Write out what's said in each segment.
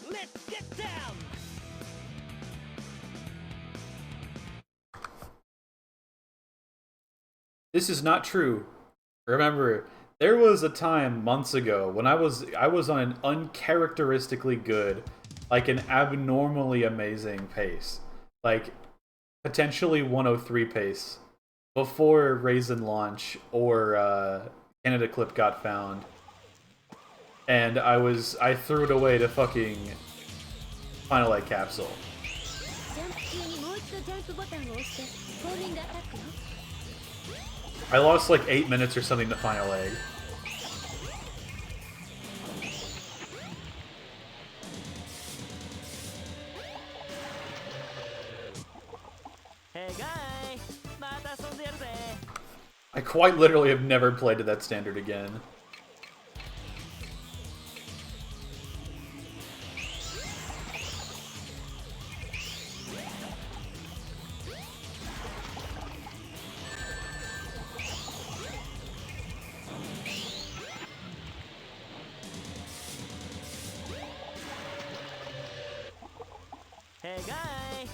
Let's get down! This is not true. Remember, there was a time months ago when I was on an uncharacteristically good, like an abnormally amazing pace. Like potentially 103 pace before Raisin launch or Canada Clip got found. And I threw it away to fucking Final Light Capsule. I lost like 8 minutes or something to Final Egg. Hey guy! I quite literally have never played to that standard again. Hey guy!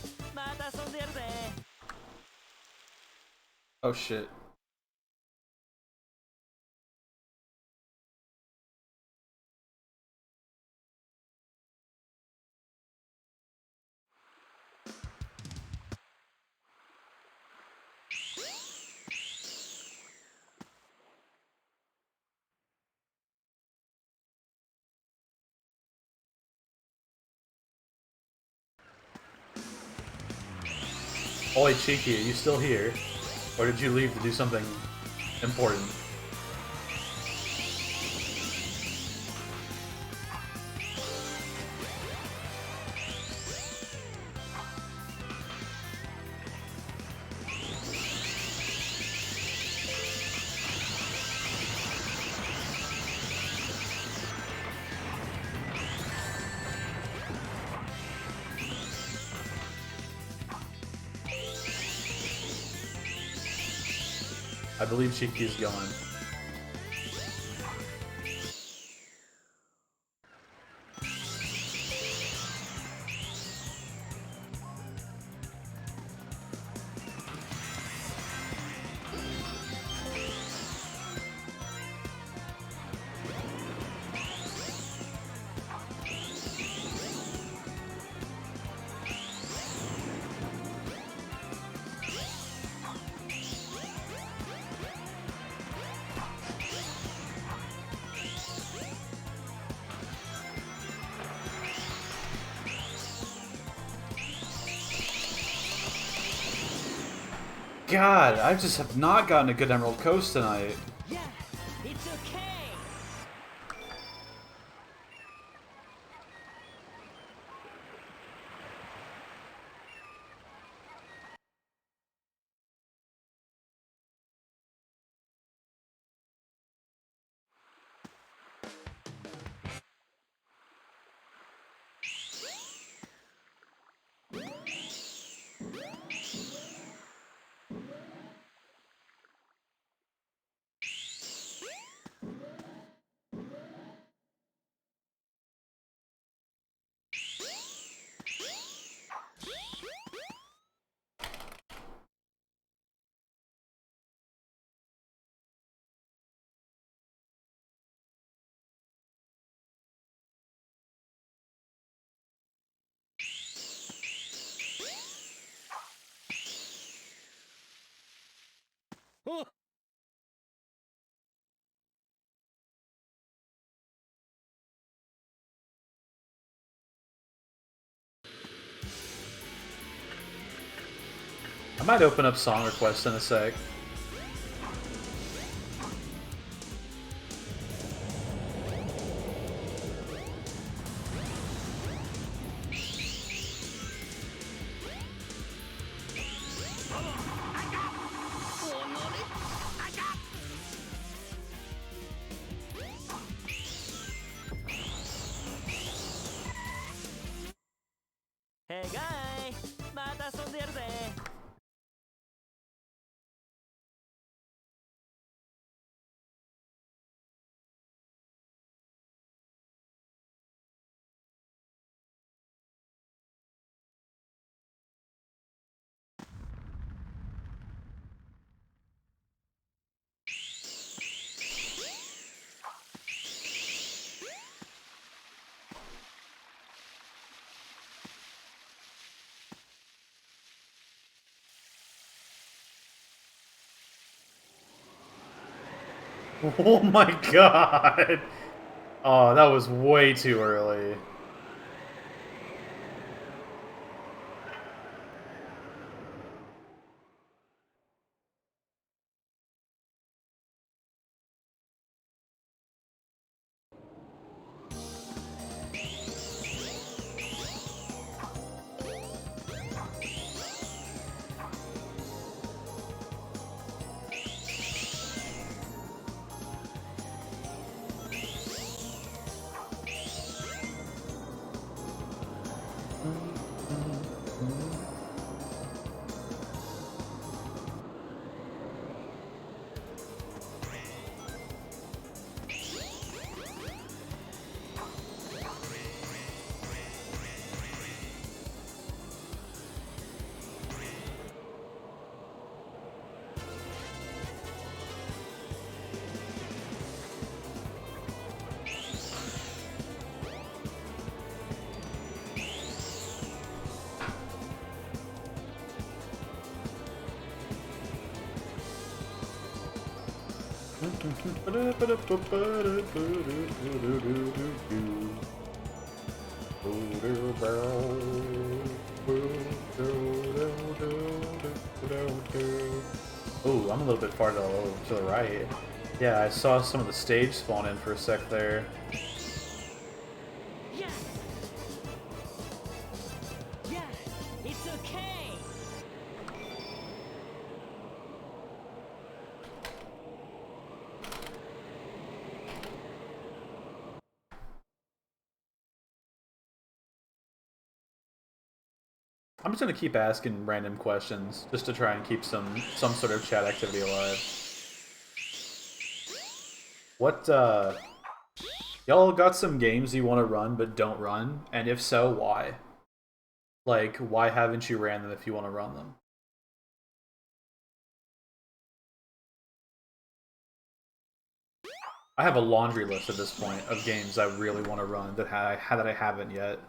Oh shit. Oi, Cheeky, are you still here? Or did you leave to do something important? I believe Cheeky is gone. God, I just have not gotten a good Emerald Coast tonight. Yeah, it's okay! Oh! I might open up song requests in a sec. Hey guy! また遊んでやるぜ! Oh my god! Oh, that was way too early. Oh, I'm a little bit far to the right. Yeah, I saw some of the stage spawn in for a sec there. Yeah. Yeah, it's okay. I'm just gonna keep asking random questions just to try and keep some sort of chat activity alive. What y'all got some games you want to run but don't run? And if so, why? Like, why haven't you ran them if you want to run them? I have a laundry list at this point of games I really want to run that I haven't yet.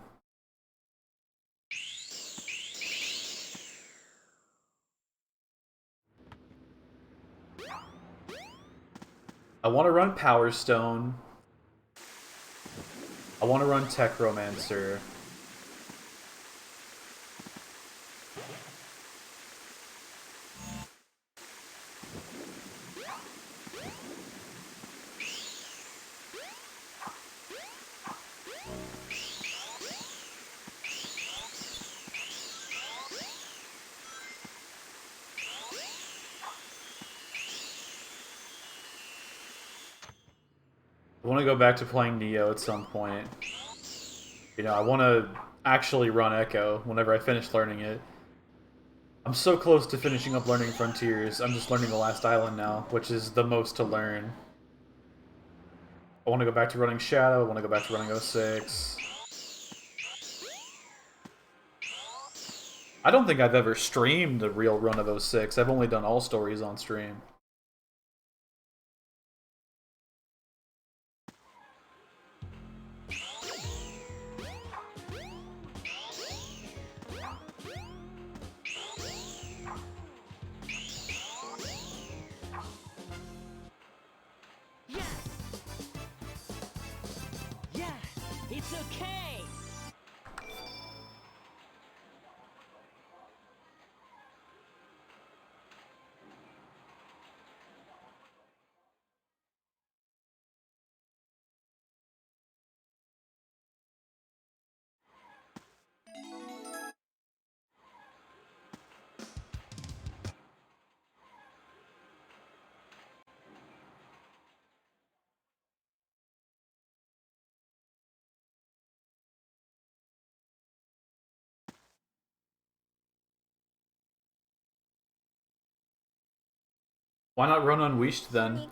I want to run Power Stone. I want to run Techromancer. I want to go back to playing Neo at some point. You know, I want to actually run Echo whenever I finish learning it. I'm so close to finishing up learning Frontiers. I'm just learning the last island now, which is the most to learn. I want to go back to running Shadow. I want to go back to running 06. I don't think I've ever streamed a real run of 06. I've only done all stories on stream. Yeah. Yeah, it's okay. Why not run Unleashed then? You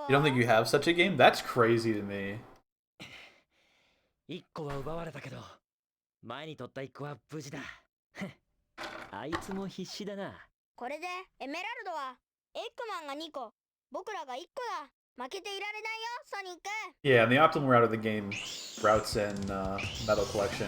don't think you have such a game? That's crazy to me. 1個は奪われたけど、前に取った1個は無事だ。あいつも必死だな。これでエメラルドはエッグマンが2個、僕らが1個だ。負けていられないよ、ソニック。Yeah, and the optimal route of the game routes in Metal Collection.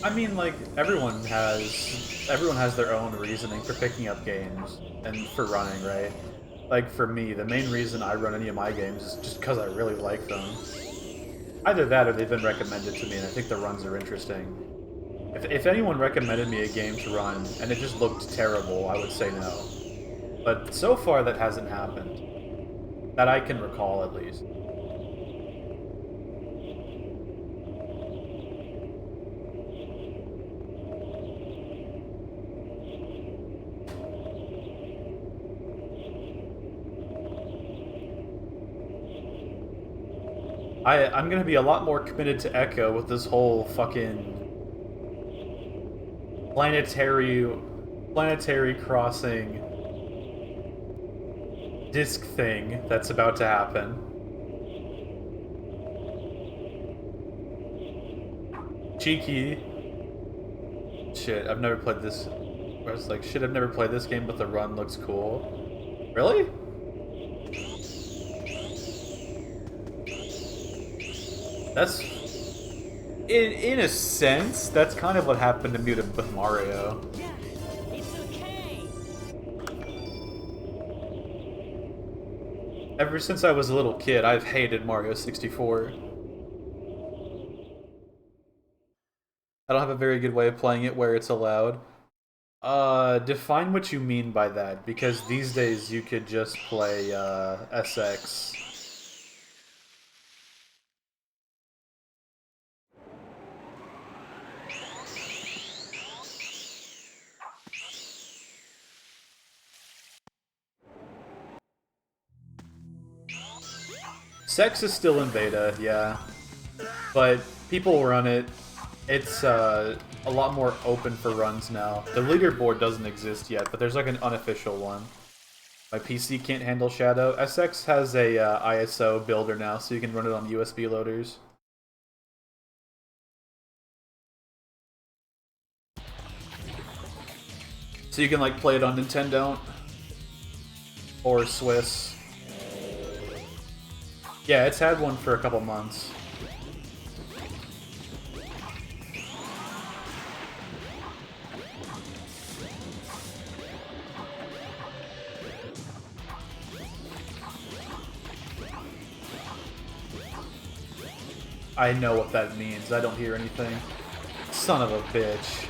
I mean, like, everyone has their own reasoning for picking up games and for running, right? Like, for me, the main reason I run any of my games is just because I really like them. Either that or they've been recommended to me and I think the runs are interesting. If anyone recommended me a game to run and it just looked terrible, I would say no. But so far that hasn't happened. That I can recall, at least. I'm gonna be a lot more committed to Echo with this whole fucking planetary crossing disc thing that's about to happen. Cheeky. Shit, I've never played this. I was like, shit, I've never played this game, but the run looks cool. Really? That's... In a sense, that's kind of what happened to me with Mario. Yeah, it's okay. Ever since I was a little kid, I've hated Mario 64. I don't have a very good way of playing it where it's allowed. Define what you mean by that, because these days you could just play, SX. Sex is still in beta, yeah. But people run it. It's a lot more open for runs now. The leaderboard doesn't exist yet, but there's like an unofficial one. My PC can't handle Shadow. SX has a ISO builder now, so you can run it on USB loaders. So you can like play it on Nintendo or Swiss. Yeah, it's had one for a couple months. I know what that means. I don't hear anything. Son of a bitch.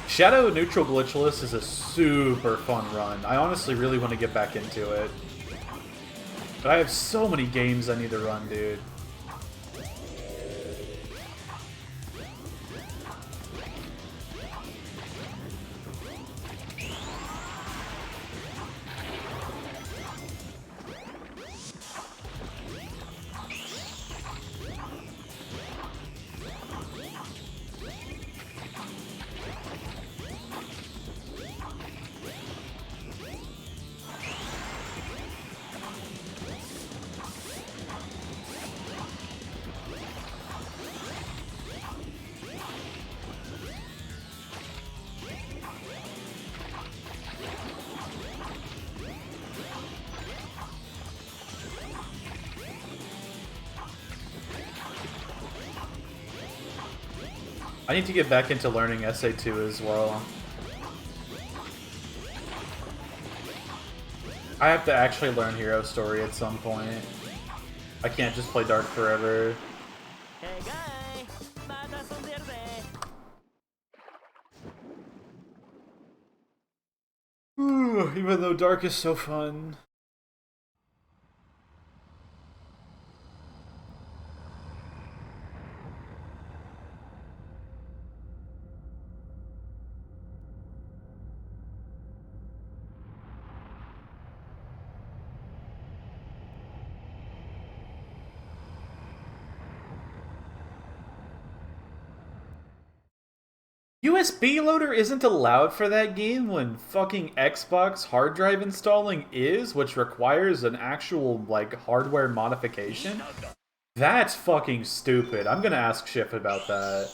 Shadow Neutral Glitchless is a super fun run. I honestly really want to get back into it. But I have so many games I need to run, dude. I need to get back into learning SA2 as well. I have to actually learn Hero Story at some point. I can't just play Dark forever. Hey guy, また遊んでやるぜ。Even though Dark is so fun. USB loader isn't allowed for that game when fucking Xbox hard drive installing is, which requires an actual, like, hardware modification? That's fucking stupid. I'm gonna ask Schiff about that.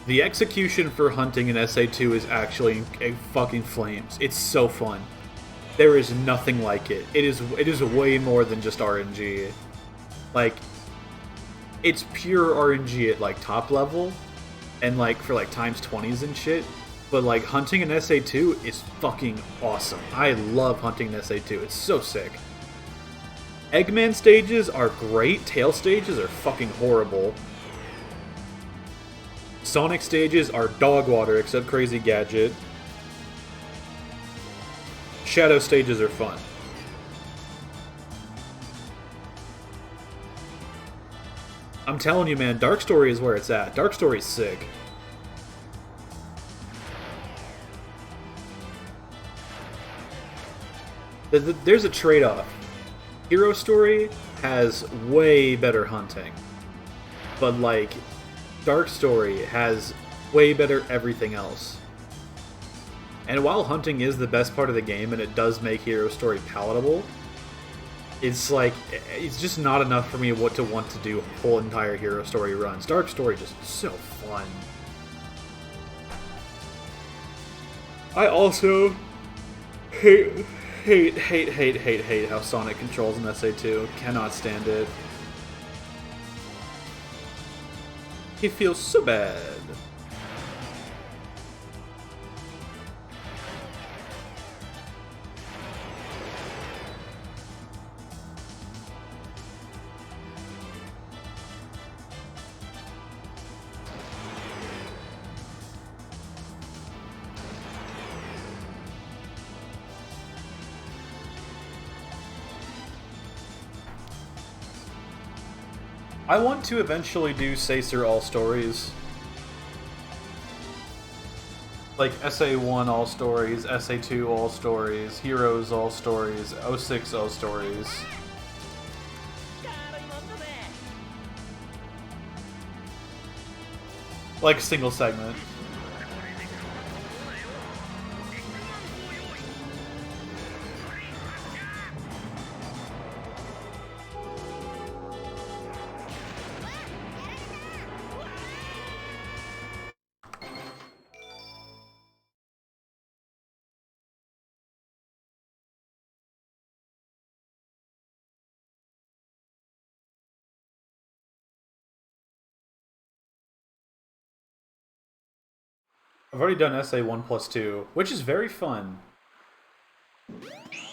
The execution for hunting in SA2 is actually fucking flames. It's so fun. There is nothing like it. It is way more than just RNG. Like, it's pure RNG at like top level, and like for like times 20s and shit. But like hunting in SA2 is fucking awesome. I love hunting in SA2. It's so sick. Eggman stages are great. Tail stages are fucking horrible. Sonic stages are dog water, except Crazy Gadget. Shadow stages are fun. I'm telling you, man, Dark Story is where it's at. Dark Story's sick. There's a trade-off. Hero Story has way better hunting. But, like, Dark Story has way better everything else. And while hunting is the best part of the game, and it does make Hero Story palatable, it's like, it's just not enough for me to want to do whole entire Hero Story runs. Dark Story just so fun. I also hate how Sonic controls in SA2. Cannot stand it. He feels so bad. I want to eventually do Sacer All Stories. Like SA1 All Stories, SA2 All Stories, Heroes All Stories, 06 All Stories. Like single segment. I've already done SA1 plus 2, which is very fun.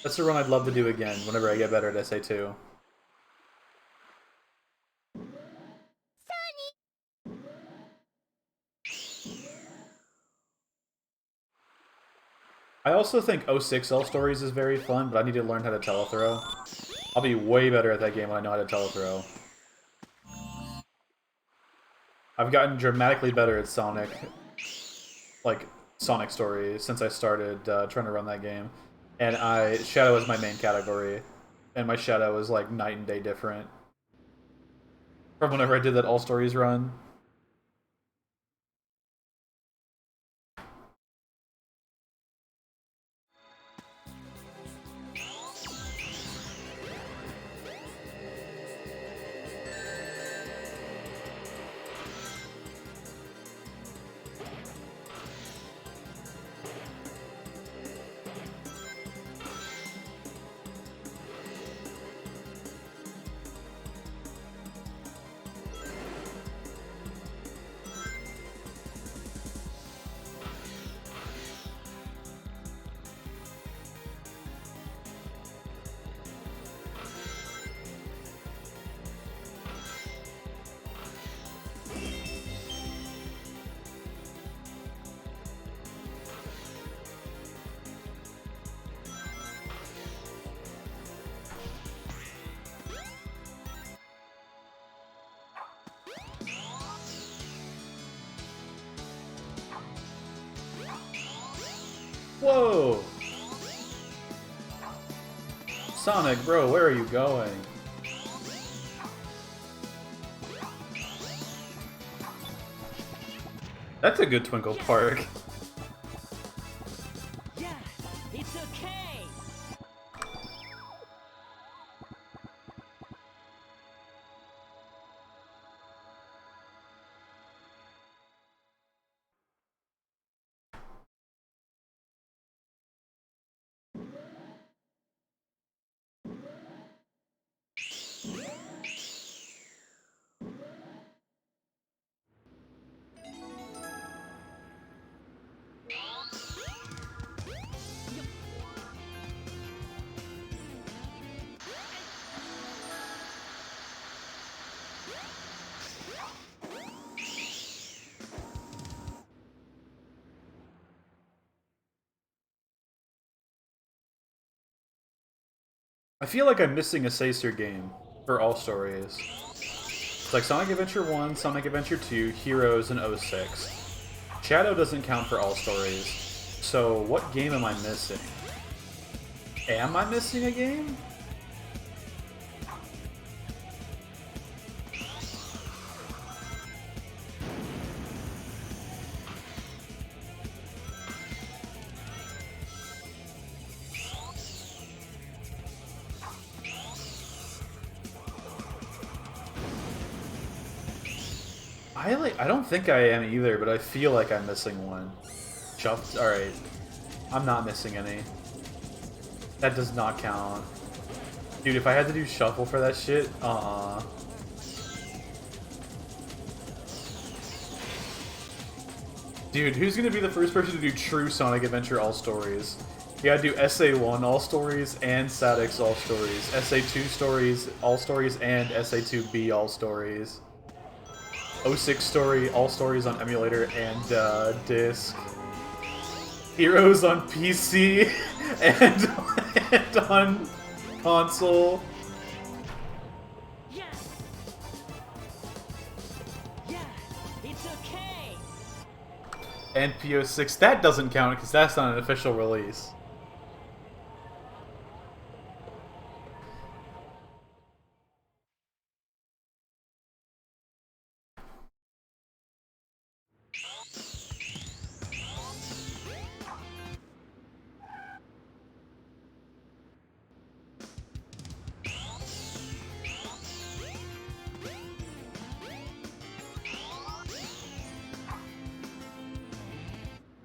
That's the run I'd love to do again whenever I get better at SA2. I also think 06 All Stories is very fun, but I need to learn how to telethrow. I'll be way better at that game when I know how to telethrow. I've gotten dramatically better at Sonic, like Sonic Story, since I started trying to run that game. And Shadow is my main category, and my Shadow is like night and day different from whenever I did that All Stories run. Whoa! Sonic, bro, where are you going? That's a good Twinkle Park. I feel like I'm missing a Sacer game for all stories. It's like Sonic Adventure 1, Sonic Adventure 2, Heroes, and 06. Shadow doesn't count for all stories. So what game am I missing? Am I missing a game? I don't think I am either, but I feel like I'm missing one. Shuffle. Alright. I'm not missing any. That does not count. Dude, if I had to do shuffle for that shit, Dude, who's gonna be the first person to do true Sonic Adventure All Stories? You gotta do SA1 All Stories and SATX All Stories. SA2 Stories All Stories and SA2B All Stories. 06 Story All Stories on emulator and disc. Heroes on PC and on console. Yeah. Yeah, it's okay. And PO6. That doesn't count because that's not an official release.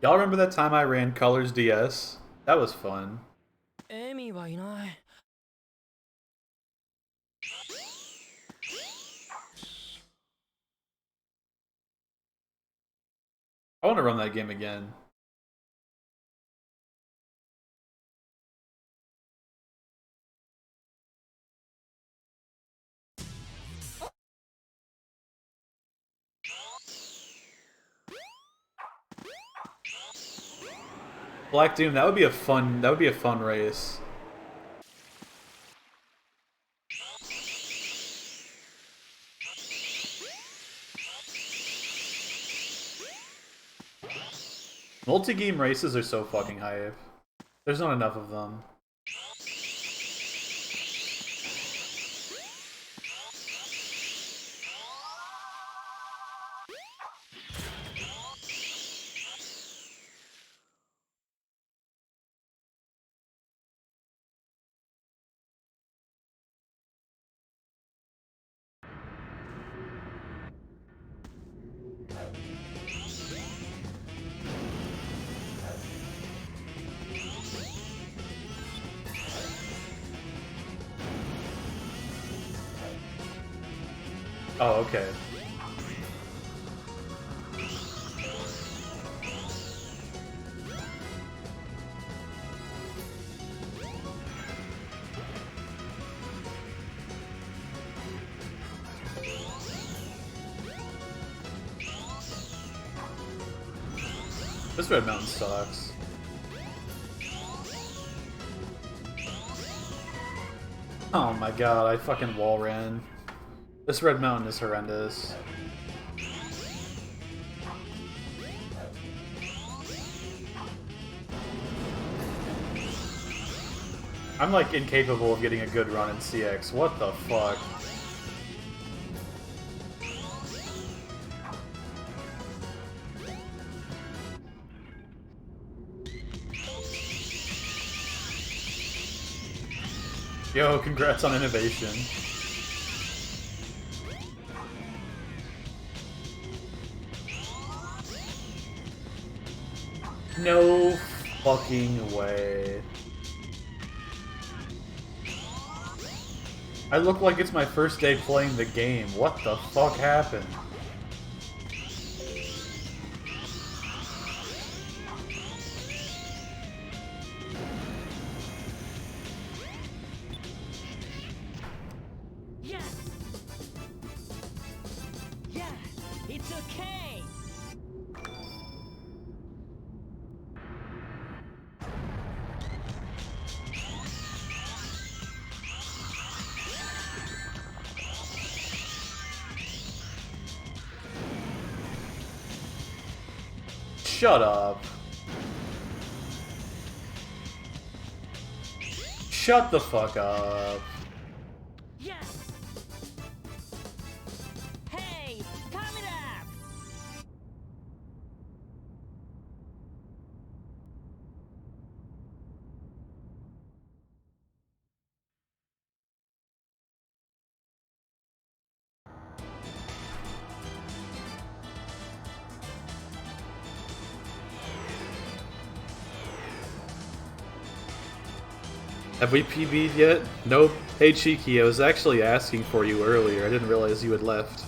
Y'all remember that time I ran Colors DS? That was fun. エミはいない。I want to run that game again. Black Doom, that would be a fun race. Multi-game races are so fucking hype. There's not enough of them. Oh, okay. This Red Mountain sucks. Oh my god, I fucking wall ran. This Red Mountain is horrendous. I'm like incapable of getting a good run in CX. What the fuck? Yo, congrats on innovation. No fucking way. I look like it's my first day playing the game. What the fuck happened? Yes. Yeah, it's okay. Shut up. Shut the fuck up. Yes! Hey, camera! Have we PB'd yet? Nope. Hey Cheeky, I was actually asking for you earlier. I didn't realize you had left.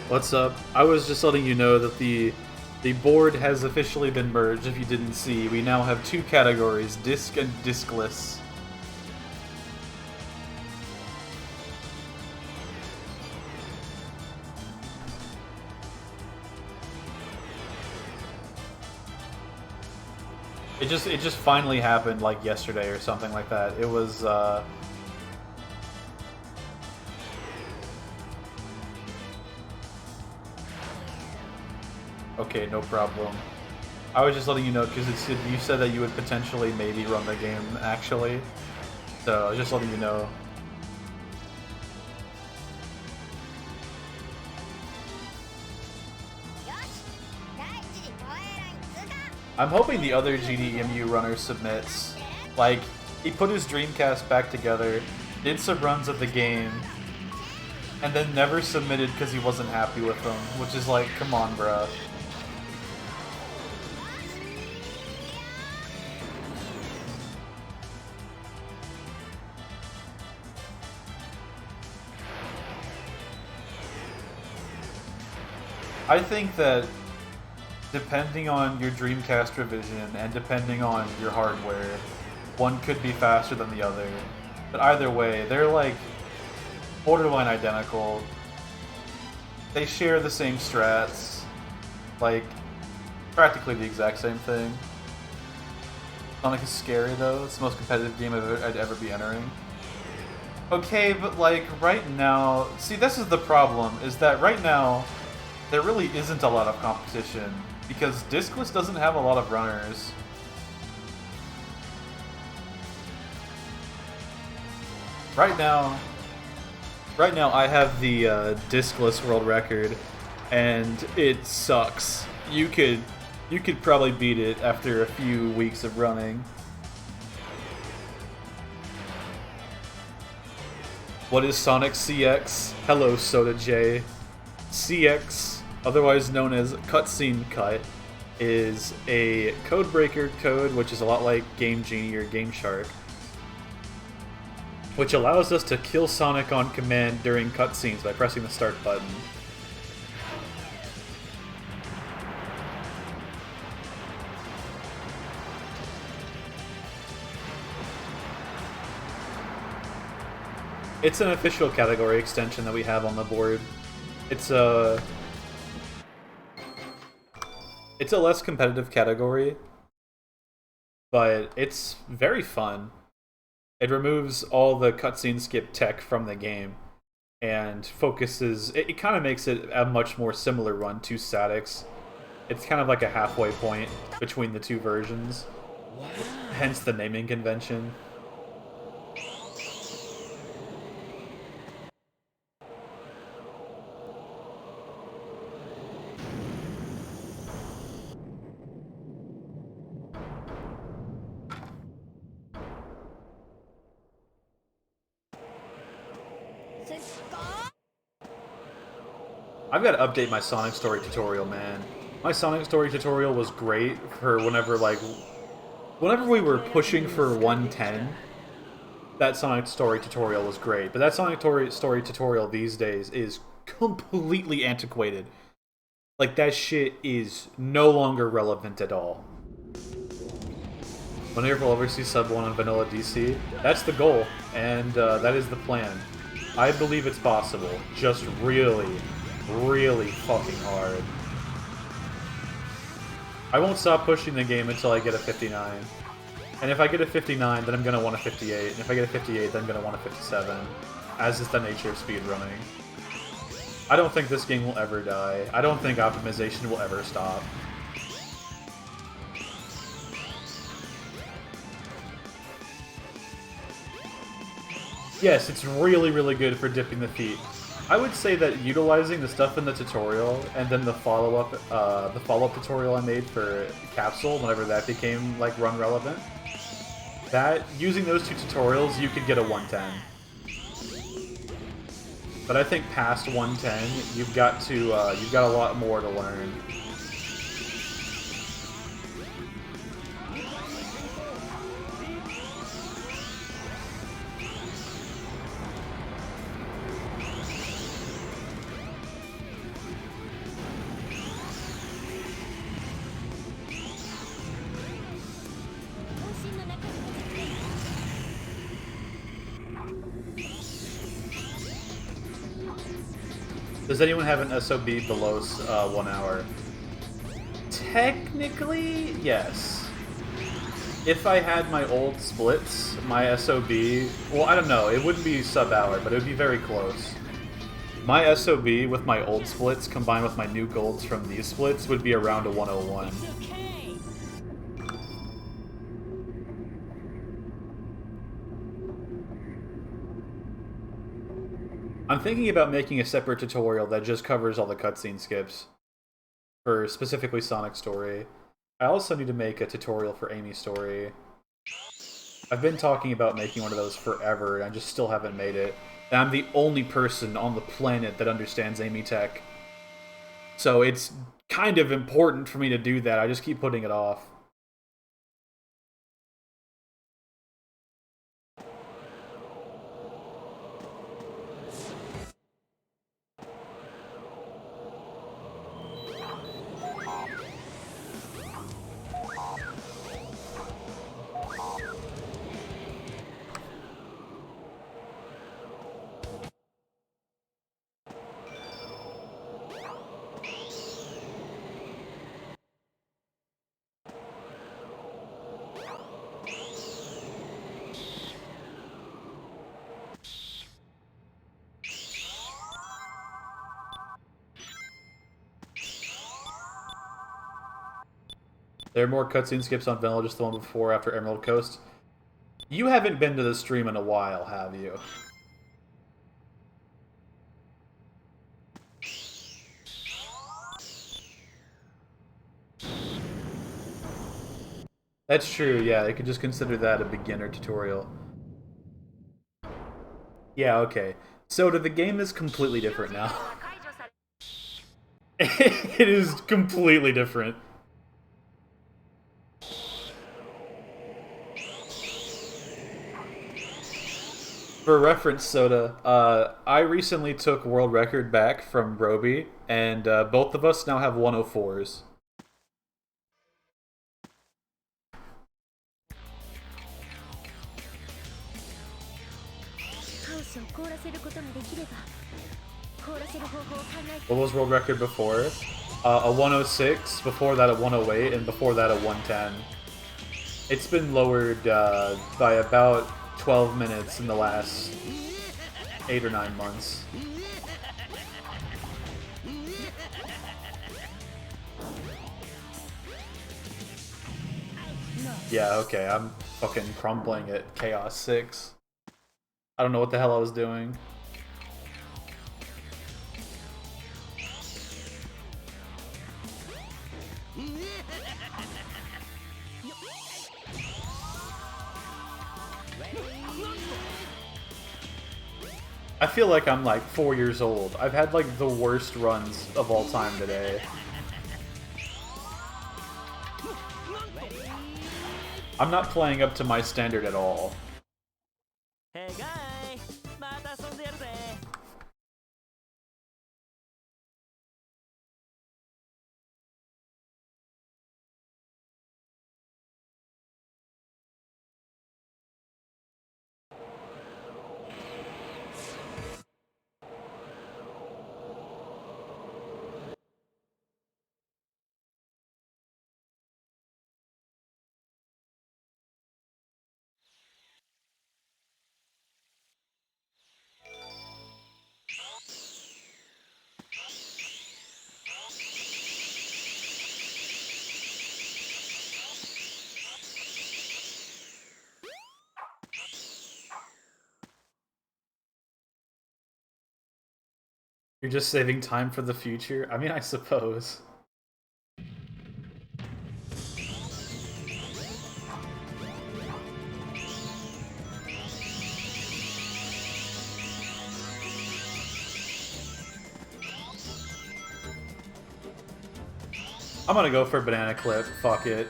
What's up? I was just letting you know that the board has officially been merged. If you didn't see, we now have two categories, disc and discless. It just finally happened like yesterday or something like that. It was okay, no problem. I was just letting you know because you said that you would potentially maybe run the game actually. So I was just letting you know. I'm hoping the other GDEMU runner submits. Like, he put his Dreamcast back together, did some runs of the game, and then never submitted because he wasn't happy with them, which is like, come on, bruh. I think that depending on your Dreamcast revision and depending on your hardware, one could be faster than the other. But either way, they're like borderline identical. They share the same strats, like practically the exact same thing. Sonic is scary though. It's the most competitive game I'd ever be entering. Okay, but like right now, see, this is the problem, is that right now there really isn't a lot of competition because Discless doesn't have a lot of runners. Right now I have the Discless world record, and it sucks. You could probably beat it after a few weeks of running. What is Sonic CX? Hello, Soda J. CX, otherwise known as Cutscene Cut, is a codebreaker code, which is a lot like Game Genie or Game Shark, which allows us to kill Sonic on command during cutscenes by pressing the start button. It's an official category extension that we have on the board. It's a less competitive category, but it's very fun. It removes all the cutscene skip tech from the game and focuses. It kind of makes it a much more similar run to Statics. It's kind of like a halfway point between the two versions, hence the naming convention. I've got to update my Sonic Story tutorial, man. My Sonic Story tutorial was great for whenever we were pushing for 110. That Sonic Story tutorial was great, but that Sonic Story tutorial these days is completely antiquated. Like, that shit is no longer relevant at all. Whenever we'll ever see Sub 1 on Vanilla DC, that's the goal, and that is the plan. I believe it's possible. Just really, really fucking hard. I won't stop pushing the game until I get a 59. And if I get a 59, then I'm gonna want a 58. And if I get a 58, then I'm gonna want a 57. As is the nature of speedrunning. I don't think this game will ever die. I don't think optimization will ever stop. Yes, it's really, really good for dipping the feet. I would say that utilizing the stuff in the tutorial and then the follow-up tutorial I made for Capsule, whenever that became like run relevant, that using those two tutorials, you could get a 110. But I think past 110, you've got a lot more to learn. Does anyone have an SOB below 1 hour? Technically, yes. If I had my old splits, my SOB... Well, I don't know. It wouldn't be sub-hour, but it would be very close. My SOB with my old splits combined with my new golds from these splits would be around a 101. I'm thinking about making a separate tutorial that just covers all the cutscene skips. For specifically Sonic Story. I also need to make a tutorial for Amy's Story. I've been talking about making one of those forever, and I just still haven't made it. And I'm the only person on the planet that understands Amy Tech. So it's kind of important for me to do that, I just keep putting it off. There are more cutscene skips on Vanilla, just the one before after Emerald Coast. You haven't been to the stream in a while, have you? That's true, yeah, you could just consider that a beginner tutorial. Yeah, okay. So the game is completely different now. It is completely different. For reference, Soda, I recently took world record back from Roby, and both of us now have 104s. What was world record before? A 106, before that a 108, and before that a 110. It's been lowered by about 12 minutes in the last 8 or 9 months. Yeah, okay, I'm fucking crumbling at Chaos 6. I don't know what the hell I was doing. I feel like I'm like 4 years old. I've had like the worst runs of all time today. I'm not playing up to my standard at all. Hey guy, また遊んでやるぜ。You're just saving time for the future? I mean, I suppose. I'm gonna go for banana clip. Fuck it.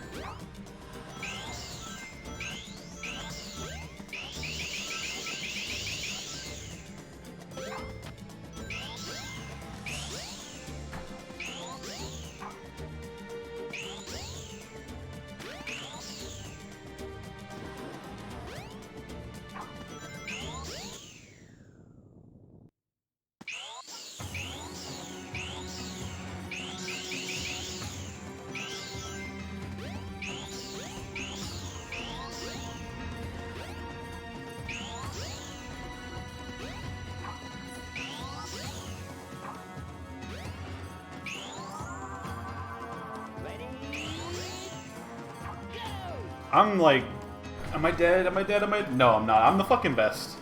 I'm like, am I dead? Am I dead? No, I'm not. I'm the fucking best.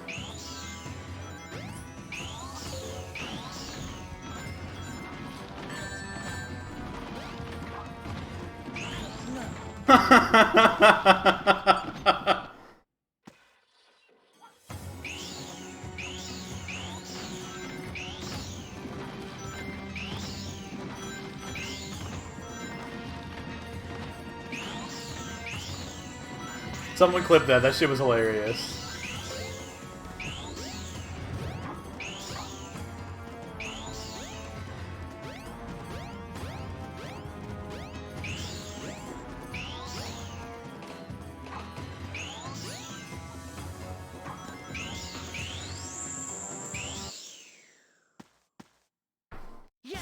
Someone clip that. That shit was hilarious. Yeah.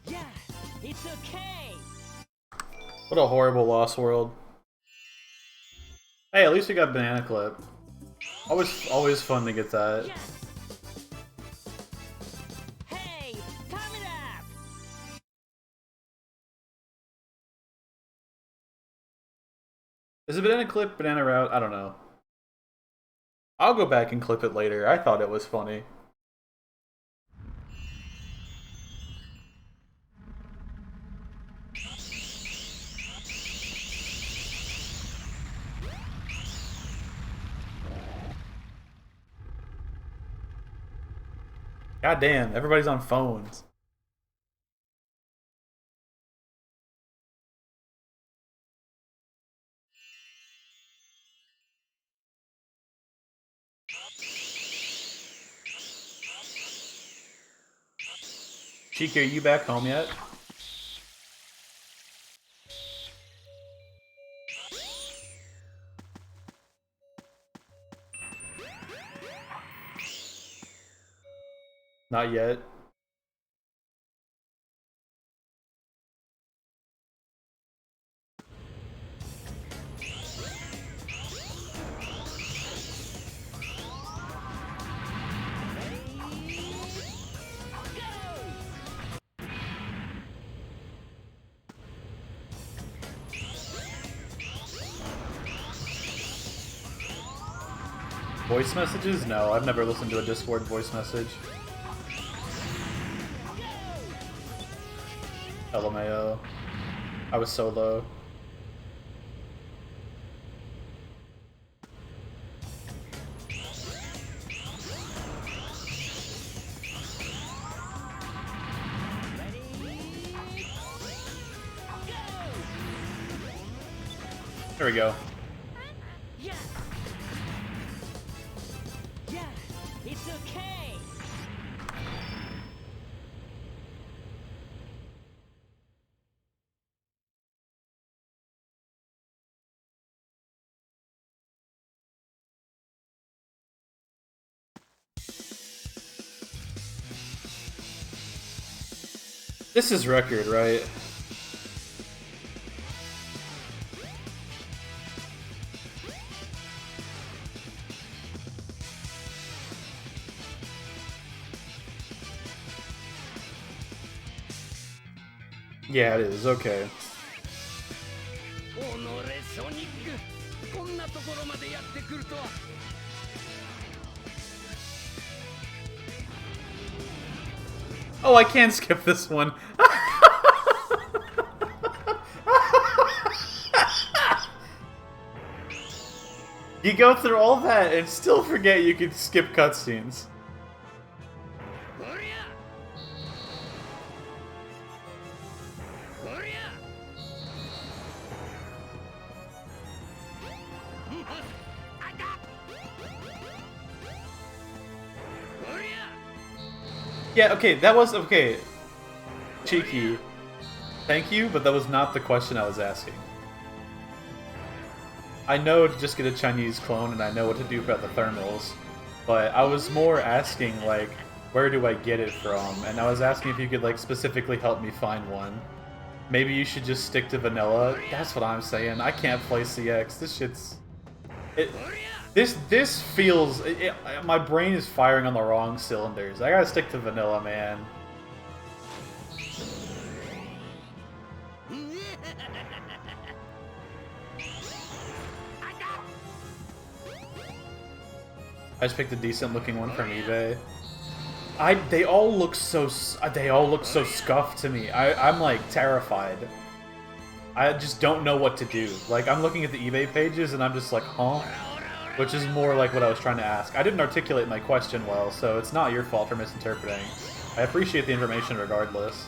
Yeah, it's okay. What a horrible Lost World. Hey, at least we got banana clip. Always fun to get that. Yeah. Hey, time it up. Is it banana clip, banana route? I don't know. I'll go back and clip it later. I thought it was funny. God damn, everybody's on phones. Cheeky, are you back home yet? Not yet. Voice messages? No, I've never listened to a Discord voice message. LMAO. I was so low. There we go. Yeah. Yeah, it's okay. This is record, right? Yeah, it is. Okay. おのれソニック、こんなところまでやってくるとは。Oh, I can skip this one. You go through all that and still forget you can skip cutscenes. Yeah, okay, that was okay. Cheeky. Thank you, but that was not the question I was asking. I know to just get a Chinese clone and I know what to do about the thermals, but I was more asking, like, where do I get it from? And I was asking if you could, like, specifically help me find one. Maybe you should just stick to vanilla. That's what I'm saying. I can't play CX. This shit's... This feels... my brain is firing on the wrong cylinders. I gotta stick to vanilla, man. I just picked a decent looking one from eBay. They all look so scuffed to me. I'm like terrified. I just don't know what to do. Like, I'm looking at the eBay pages and I'm just like, huh? Which is more like what I was trying to ask. I didn't articulate my question well, so it's not your fault for misinterpreting. I appreciate the information regardless.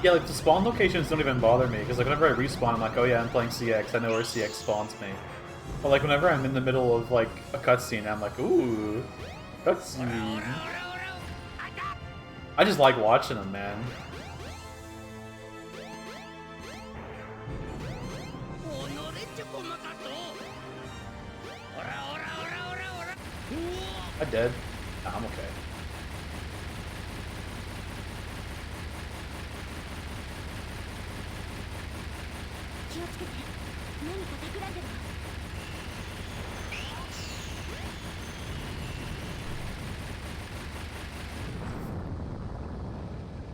Yeah, like, the spawn locations don't even bother me, because like, whenever I respawn, I'm like, oh yeah, I'm playing CX, I know where CX spawns me. But like, whenever I'm in the middle of like, a cutscene, I'm like, ooh, cutscene. I just like watching them, man. I'm dead. Nah, I'm okay.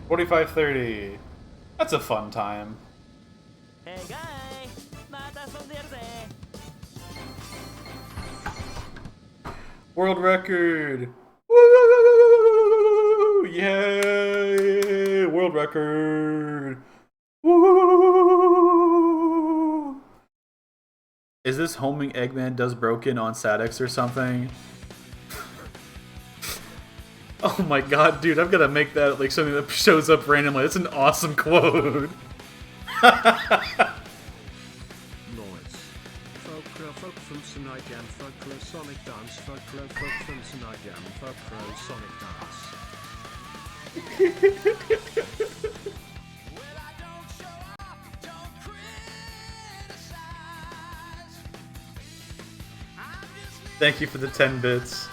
$45.30. That's a fun time. Hey guy, World record! Woo! Yay! World record! Woo! Is this homing Eggman Does Broken on Sadix or something? Oh my god, dude, I'm gonna make that like something that shows up randomly. It's an awesome quote. Folk from Sonai Jam, Folklore Sonic Dance, Folklore Folk from Sonai Jam, Folklore Sonic Dance. Thank you for the 10 bits.